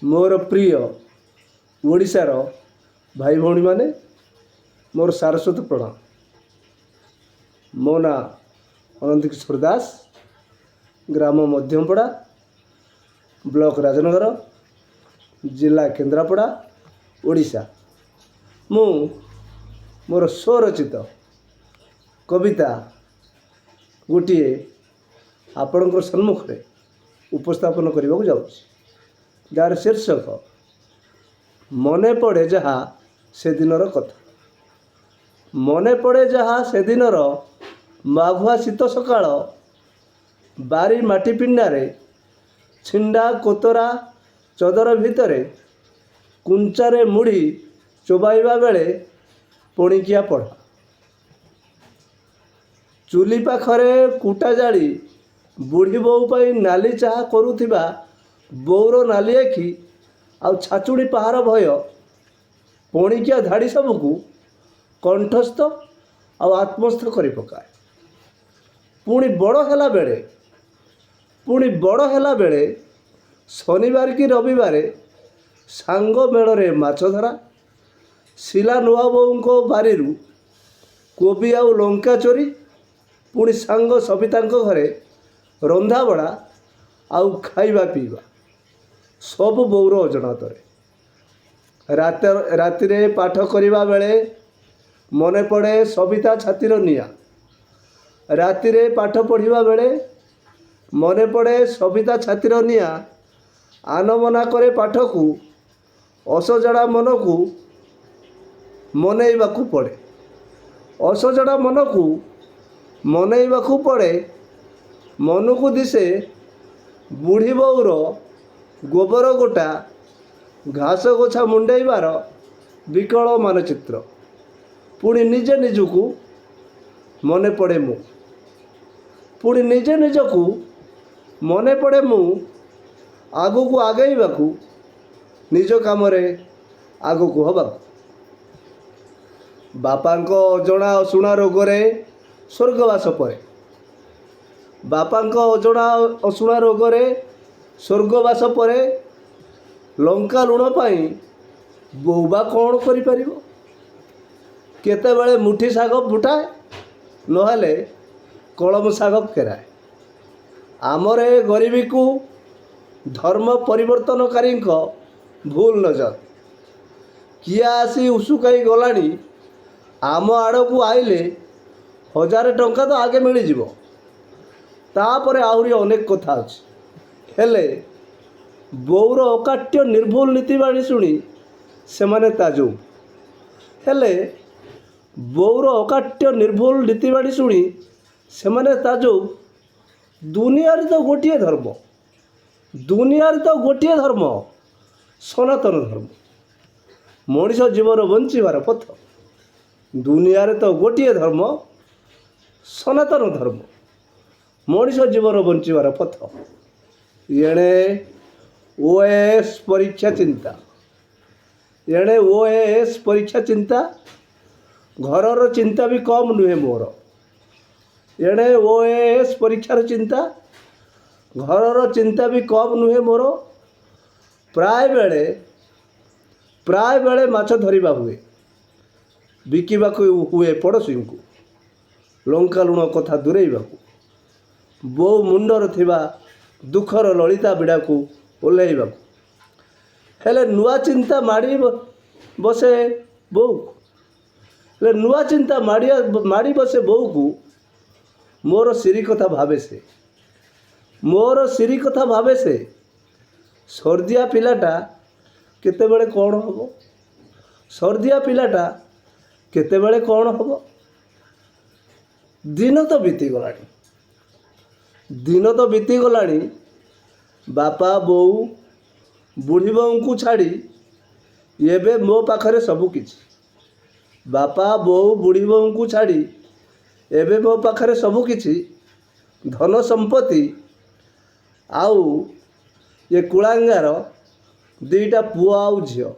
मोर प्रिय ओडिशार भाई भौणी माने मोर सारस्वत प्रणाम। मो ना अनंत किशोर दास, ग्राम मध्यमपड़ा, ब्लॉक राजनगर, जिला केन्द्रापड़ा, ओडिशा। मु मोर स्वरचित कविता गोटे आपणकर सम्मुखें उपस्थापन करने को जाऊँ, जार शीर्षक मने पड़े जहा से दिनर कथा। मने पड़े जहा से दिनर माघुआ शीत सकाळ, बारी माटी पिंडारे छिंडा कोतरा चदर भितरे कुंचारे मुड़ी चोबाइबा बेले पणिकिया पढ़ा। चुली पाखरे कुटा जाली बुढ़ी बोऊ पाई नाली चाहा करुथिबा बोऊर नाली आखि आउ छाचुड़ी पहाड़ भय पणिकिया धाड़ी सबको कंठस्थ आउ आत्मस्थ करि पकाए। पुणी बड़ हेला बेले शनिवार कि रविवार सांग मेଳରେ माछ धरा, शिला नुआ बोऊंको बारीरू कोबी आउ लंका चोरी, पुणी सांग सबितांको घरे रंधा बड़ा आउ खाइबा पीवा सब बोऊर अजणातरे। रातिरे पाठ करिबा बेले मने पड़े सबिता छातीर निया। रातिरे पाठ पढ़िबा बेले मने पड़े सबिता छातीर निया। आनमना करे पाठ को असजड़ा मन को मनैबाकू पड़े। असजड़ा मन को मनैबाकू पड़े। मन को दिसे बुढ़ी बोऊर गोबर गोटा घास गोछा मुंडेबार विकल मानचित्र। पुणी निजे निजकू मने पड़े मु। पुणी निजे निजकू मने पड़े मु आगू को आगेबाकू निज काम आगू को हबाकू। बापांको अजଣା अशुणा रोगरे स्वर्गवास परे। बापांको अजଣା अशुणा रोगरे स्वर्गवास परे लंका लुण पाई बोऊबा कौन करि परिबो। केतेबेले मुठी साग फुटाए नहेले कलम साग केराए। आमर ए गरीबी को धर्म परिवर्तनकारी भूल नजर। किए आसी उसुकाई गलानी आम आड़ को आइले 1000 टंका तो आगे मिल जिवो। तापरे आहुरी अनेक कथा अछि। हेले बोऊर अकाट्य निर्भुल नीतिबाणी शुणी से माने ताजुब। हेले बोऊर अकाट्य निर्भुल नीतिबाणी शुणी से माने ताजुब। दुनियार तो गोटे धर्म, दुनियार तो गोटे धर्म सनातन धर्म। मनीष जीवन बंचार पथ दुनिया तो गोटे धर्म सनातन धर्म। मनीष जीवन बंचार पथ। एणे ओएएस परीक्षा चिंता, एणे ओएएस परीक्षा चिंता। घरर चिंता भी कम नुहे मोर। एणे ओएएस परीक्षार चिंता, घरर चिंता भी कम नुहे मोर। प्राय बेले माछ धरिबा हुए, बिकिबाकू हुए पड़ोसी को। लंका लुण कथा दूरेइबाकू, बोऊ मुंडर थिबा दुखर ललिता बिड़ा को ओल्लैबाकू। हेले नुआ चिंता माड़ी बसे बोऊ। हेले नुआ चिंता माड़ी बसे बोऊ को मोर सिरी कथा भावे से। मोर सिरी कथा भावे से। सर्दिया पिलाटा केतेबेले कौन हबो। सर्दिया पिलाटा केतेबेले कौन हबो। दिन तो बीती गलानी, दिन तो बीती गलानी। बापा बोऊ बुढ़ी बोऊ को छाड़ी एबे मो पाखरे सबु किछि। बापा बोऊ बुढ़ी बोऊ को छाड़ी एबे मो पाखरे सबु किछि। धन संपत्ति आउ ये कुलांगार दीटा पुआ आउ झियो।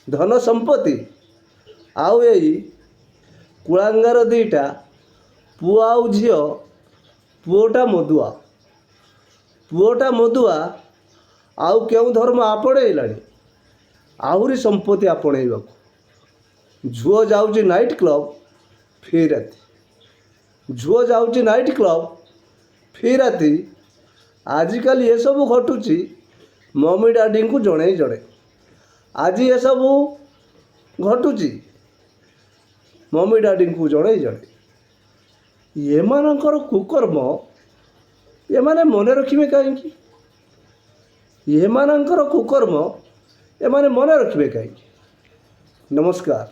धन संपत्ति आउ यही कुलांगार दीटा पुआ आउ झियो। पुओटा मदुआ ଆଉ କେଉଁ ଧର୍ମ ଆପଣେଇଲାଣି ଆହୁରି ସମ୍ପତ୍ତି ଆପଣେଇବାକୁ। ଝୁଅ ଯାଉଛି ନାଇଟ୍ କ୍ଲବ୍ ଫି ରାତି, ଝୁଅ ଯାଉଛି ନାଇଟ୍ କ୍ଲବ୍ ଫି ରାତି। ଆଜିକାଲି ଏସବୁ ଘଟୁଛି ମମି ଡାଡ଼ିଙ୍କୁ ଜଣେଇ ଜଣେ। ଆଜି ଏସବୁ ଘଟୁଛି ମମି ଡାଡ଼ିଙ୍କୁ ଜଣେଇ ଜଣେ। ଏମାନଙ୍କର କୁକର୍ମ ଏମାନେ ମନେ ରଖିବେ କାହିଁକି? ଏମାନଙ୍କର କୁକର୍ମ ଏମାନେ ମନେ ରଖିବେ କାହିଁକି? ନମସ୍କାର।